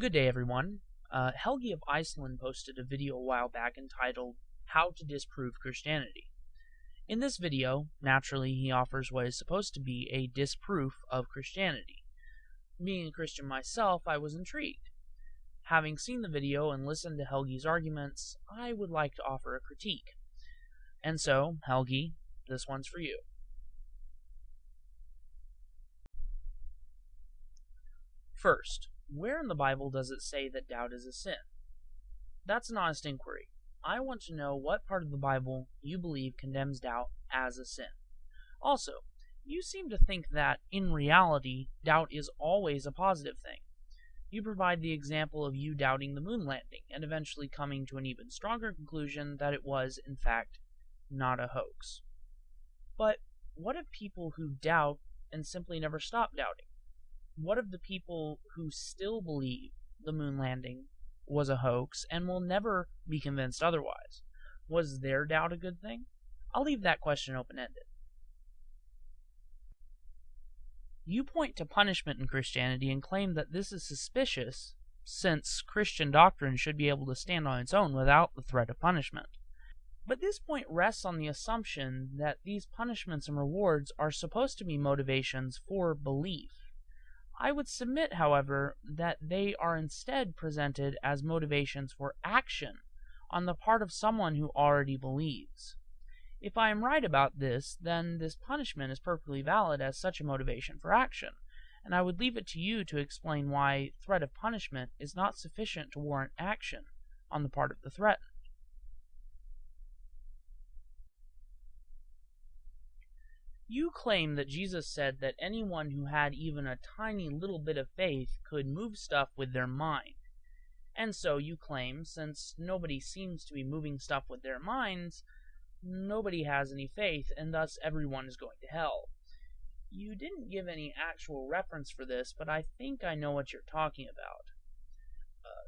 Good day, everyone. Helgi of Iceland posted a video a while back entitled, How to Disprove Christianity. In this video, naturally, he offers what is supposed to be a disproof of Christianity. Being a Christian myself, I was intrigued. Having seen the video and listened to Helgi's arguments, I would like to offer a critique. And so, Helgi, this one's for you. First, where in the Bible does it say that doubt is a sin? That's an honest inquiry. I want to know what part of the Bible you believe condemns doubt as a sin. Also, you seem to think that, in reality, doubt is always a positive thing. You provide the example of you doubting the moon landing and eventually coming to an even stronger conclusion that it was, in fact, not a hoax. But what of people who doubt and simply never stop doubting? What of the people who still believe the moon landing was a hoax and will never be convinced otherwise? Was their doubt a good thing? I'll leave that question open-ended. You point to punishment in Christianity and claim that this is suspicious, since Christian doctrine should be able to stand on its own without the threat of punishment. But this point rests on the assumption that these punishments and rewards are supposed to be motivations for belief. I would submit, however, that they are instead presented as motivations for action on the part of someone who already believes. If I am right about this, then this punishment is perfectly valid as such a motivation for action, and I would leave it to you to explain why threat of punishment is not sufficient to warrant action on the part of the threatened. You claim that Jesus said that anyone who had even a tiny little bit of faith could move stuff with their mind. And so you claim, since nobody seems to be moving stuff with their minds, nobody has any faith, and thus everyone is going to hell. You didn't give any actual reference for this, but I think I know what you're talking about.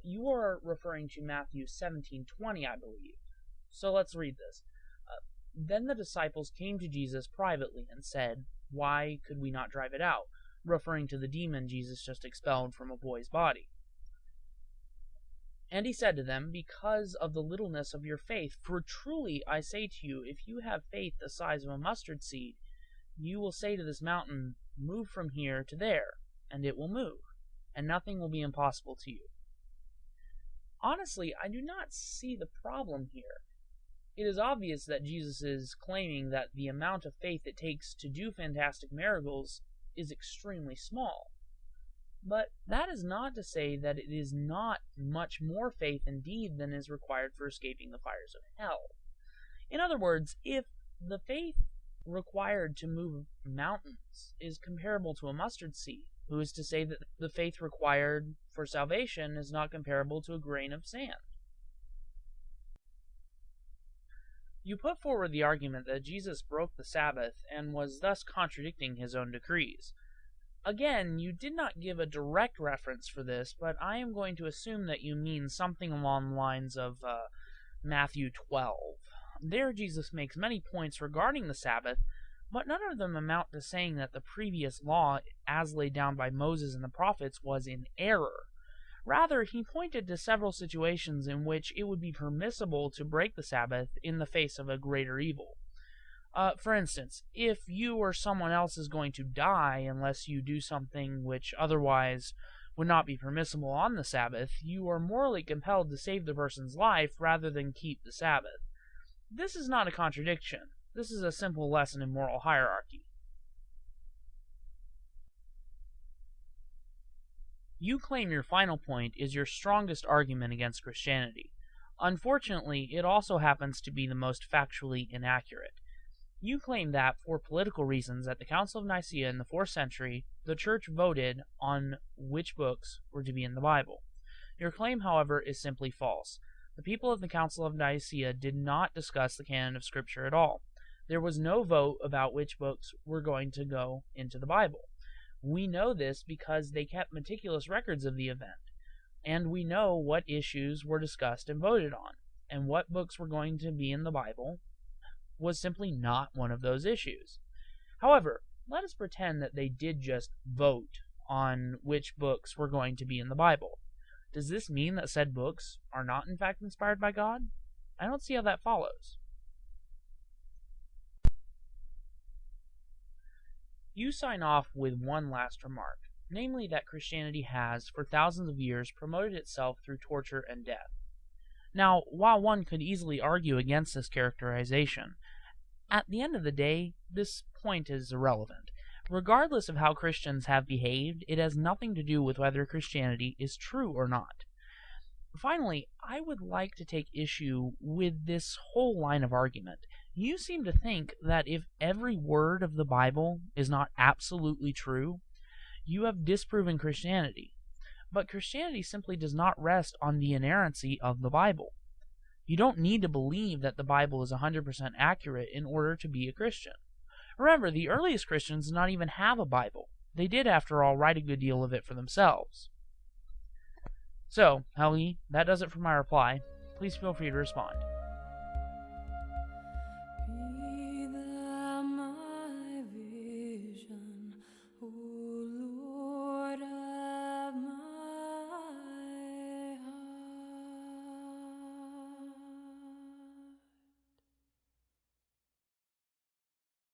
You are referring to Matthew 17:20, I believe. So let's read this. Then the disciples came to Jesus privately and said, "Why could we not drive it out?" referring to the demon Jesus just expelled from a boy's body. And he said to them, "Because of the littleness of your faith, for truly I say to you, if you have faith the size of a mustard seed, you will say to this mountain, 'Move from here to there,' and it will move, and nothing will be impossible to you." Honestly, I do not see the problem here. It is obvious that Jesus is claiming that the amount of faith it takes to do fantastic miracles is extremely small. But that is not to say that it is not much more faith indeed than is required for escaping the fires of hell. In other words, if the faith required to move mountains is comparable to a mustard seed, who is to say that the faith required for salvation is not comparable to a grain of sand? You put forward the argument that Jesus broke the Sabbath and was thus contradicting his own decrees. Again, you did not give a direct reference for this, but I am going to assume that you mean something along the lines of Matthew 12. There Jesus makes many points regarding the Sabbath, but none of them amount to saying that the previous law, as laid down by Moses and the prophets, was in error. Rather, he pointed to several situations in which it would be permissible to break the Sabbath in the face of a greater evil. For instance, if you or someone else is going to die unless you do something which otherwise would not be permissible on the Sabbath, you are morally compelled to save the person's life rather than keep the Sabbath. This is not a contradiction. This is a simple lesson in moral hierarchy. You claim your final point is your strongest argument against Christianity. Unfortunately, it also happens to be the most factually inaccurate. You claim that, for political reasons, at the Council of Nicaea in the 4th century, the Church voted on which books were to be in the Bible. Your claim, however, is simply false. The people of the Council of Nicaea did not discuss the canon of Scripture at all. There was no vote about which books were going to go into the Bible. We know this because they kept meticulous records of the event, and we know what issues were discussed and voted on, and what books were going to be in the Bible was simply not one of those issues. However, let us pretend that they did just vote on which books were going to be in the Bible. Does this mean that said books are not in fact inspired by God? I don't see how that follows. You sign off with one last remark, namely that Christianity has, for thousands of years, promoted itself through torture and death. Now, while one could easily argue against this characterization, at the end of the day, this point is irrelevant. Regardless of how Christians have behaved, it has nothing to do with whether Christianity is true or not. Finally, I would like to take issue with this whole line of argument. You seem to think that if every word of the Bible is not absolutely true, you have disproven Christianity. But Christianity simply does not rest on the inerrancy of the Bible. You don't need to believe that the Bible is 100% accurate in order to be a Christian. Remember, the earliest Christians did not even have a Bible. They did, after all, write a good deal of it for themselves. So, Helgi, that does it for my reply. Please feel free to respond.